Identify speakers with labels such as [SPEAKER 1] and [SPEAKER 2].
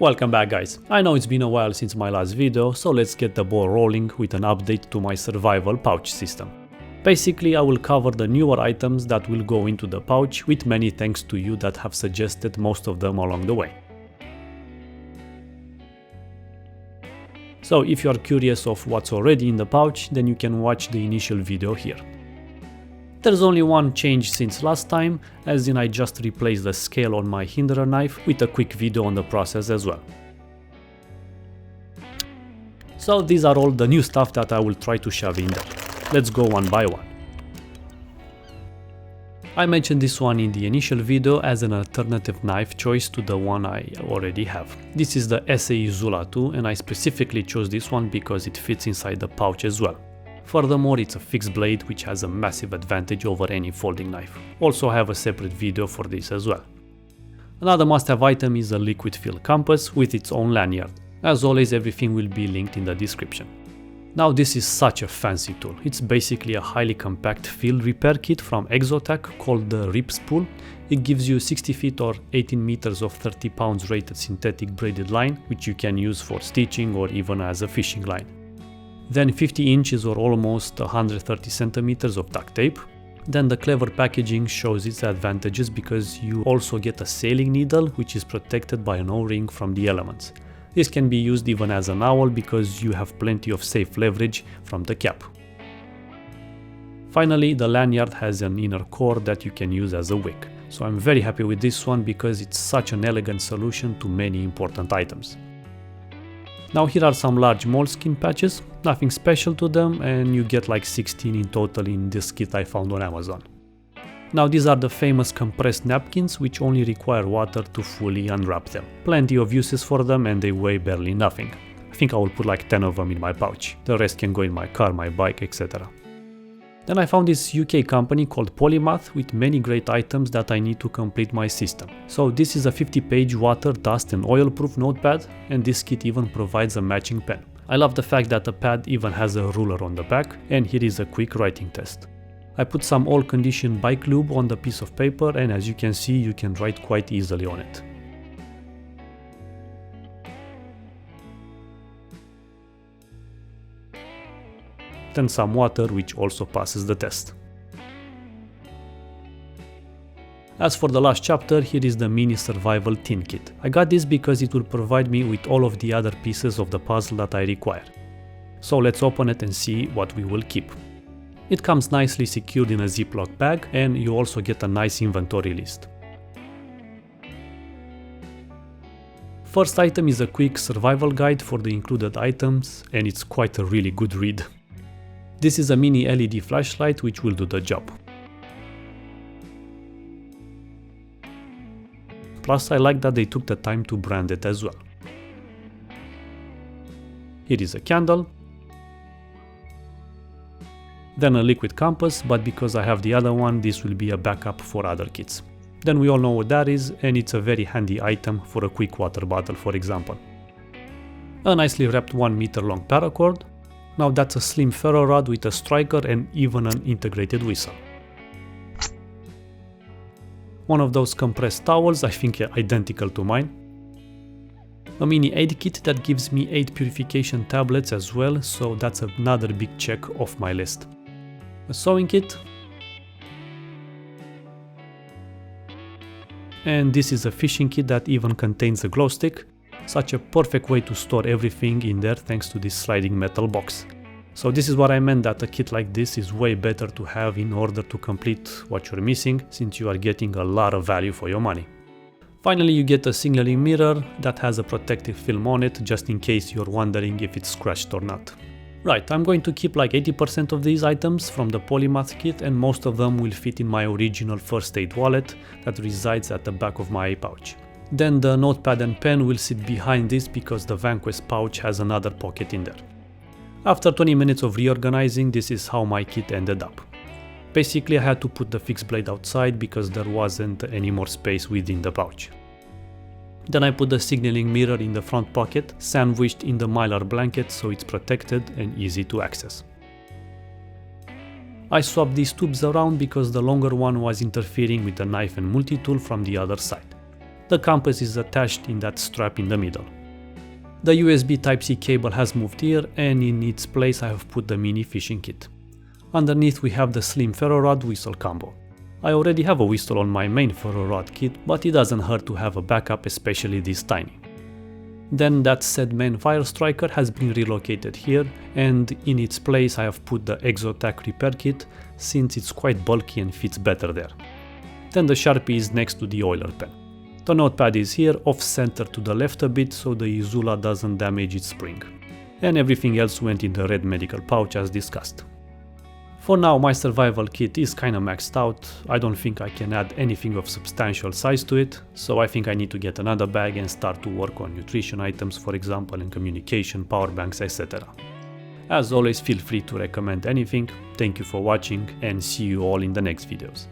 [SPEAKER 1] Welcome back guys, I know it's been a while since my last video, so let's get the ball rolling with an update to my survival pouch system. Basically I will cover the newer items that will go into the pouch, with many thanks to you that have suggested most of them along the way. So if you are curious of what's already in the pouch, then you can watch the initial video here. There's only one change since last time, as in I just replaced the scale on my hinderer knife with a quick video on the process as well. So these are all the new stuff that I will try to shove in there. Let's go one by one. I mentioned this one in the initial video as an alternative knife choice to the one I already have. This is the ESEE Izula 2 and I specifically chose this one because it fits inside the pouch as well. Furthermore, it's a fixed blade which has a massive advantage over any folding knife. Also I have a separate video for this as well. Another must-have item is a liquid fill compass with its own lanyard. As always, everything will be linked in the description. Now this is such a fancy tool. It's basically a highly compact field repair kit from Exotac called the ripSPOOL. It gives you 60 feet or 18 meters of 30 pounds rated synthetic braided line, which you can use for stitching or even as a fishing line. Then 50 inches or almost 130 centimeters of duct tape. Then the clever packaging shows its advantages because you also get a sailing needle which is protected by an O-ring from the elements. This can be used even as an owl because you have plenty of safe leverage from the cap. Finally, the lanyard has an inner core that you can use as a wick. So I'm very happy with this one because it's such an elegant solution to many important items. Now here are some large Moleskin patches, nothing special to them, and you get like 16 in total in this kit I found on Amazon. Now these are the famous compressed napkins which only require water to fully unwrap them. Plenty of uses for them and they weigh barely nothing. I think I will put like 10 of them in my pouch. The rest can go in my car, my bike, etc. Then I found this UK company called Polymath with many great items that I need to complete my system. So this is a 50-page water, dust and oil-proof notepad, and this kit even provides a matching pen. I love the fact that the pad even has a ruler on the back, and here is a quick writing test. I put some all-condition bike lube on the piece of paper, and as you can see, you can write quite easily on it. Then some water which also passes the test. As for the last chapter, here is the mini survival tin kit. I got this because it will provide me with all of the other pieces of the puzzle that I require. So let's open it and see what we will keep. It comes nicely secured in a Ziploc bag and you also get a nice inventory list. First item is a quick survival guide for the included items and it's quite a really good read. This is a mini LED flashlight which will do the job. Plus I like that they took the time to brand it as well. Here is a candle. Then a liquid compass, but because I have the other one, this will be a backup for other kits. Then we all know what that is, and it's a very handy item for a quick water bottle, for example. A nicely wrapped 1 meter long paracord. Now that's a slim ferro rod with a striker and even an integrated whistle. One of those compressed towels, I think identical to mine. A mini aid kit that gives me 8 purification tablets as well, so that's another big check off my list. A sewing kit. And this is a fishing kit that even contains a glow stick. Such a perfect way to store everything in there thanks to this sliding metal box. So this is what I meant, that a kit like this is way better to have in order to complete what you're missing, since you are getting a lot of value for your money. Finally, you get a signaling mirror that has a protective film on it just in case you're wondering if it's scratched or not. Right, I'm going to keep like 80% of these items from the Polymath kit and most of them will fit in my original first aid wallet that resides at the back of my pouch. Then the notepad and pen will sit behind this because the Vanquest pouch has another pocket in there. After 20 minutes of reorganizing, this is how my kit ended up. Basically I had to put the fixed blade outside because there wasn't any more space within the pouch. Then I put the signaling mirror in the front pocket, sandwiched in the mylar blanket so it's protected and easy to access. I swapped these tubes around because the longer one was interfering with the knife and multi-tool from the other side. The compass is attached in that strap in the middle. The USB Type-C cable has moved here, and in its place I have put the mini fishing kit. Underneath we have the slim ferro rod whistle combo. I already have a whistle on my main ferro rod kit, but it doesn't hurt to have a backup, especially this tiny. Then that said main fire striker has been relocated here, and in its place I have put the Exotac repair kit since it's quite bulky and fits better there. Then the Sharpie is next to the oiler pen. The Notepad is here, off center to the left a bit so the Izula doesn't damage its spring. And everything else went in the red medical pouch as discussed. For now my survival kit is kinda maxed out. I don't think I can add anything of substantial size to it, so I think I need to get another bag and start to work on nutrition items, for example, and communication, power banks, etc. As always, feel free to recommend anything. Thank you for watching and see you all in the next videos.